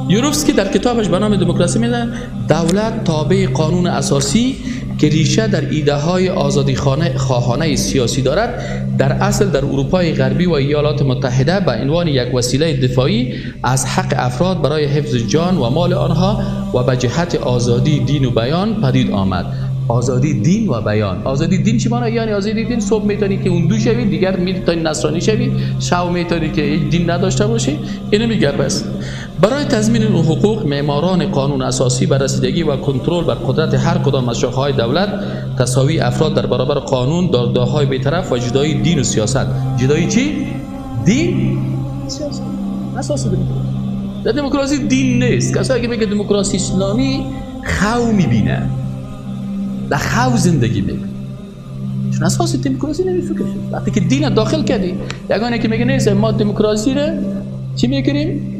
یوروفسکی در کتابش به نام دموکراسی میگه دولت تابع قانون اساسی که ریشه در ایده های آزادی خواهانه سیاسی دارد در اصل در اروپای غربی و ایالات متحده به عنوان یک وسیله دفاعی از حق افراد برای حفظ جان و مال آنها و به جهت آزادی دین و بیان پدید آمد. آزادی دین و بیان. آزادی دین چی معنی؟ یعنی آزادی دین صبح میتونی که هندو شوی، دیگر میتونی نصرانی شوی، شب میتونی که هیچ دین نداشته باشی. اینو میگه. بس برای تضمین اون حقوق معماران قانون اساسی بر رسیدگی و کنترل بر قدرت هر کدام از شاخه‌های دولت، تساوی افراد در برابر قانون، دادگاه‌های بی‌طرف و جدایی دین و سیاست. جدایی چی؟ دین سیاست. اساس دموکراسی. در دموکراسی دین نیست. کسایی که میگه دموکراسی اسلامی خو میبینه، در خو زندگی میکنه، چون اساس دموکراسی نمیشه که وقتی که دین داخل کردی. یگانه که میگه نیست ما دموکراسی رو چی میکنیم؟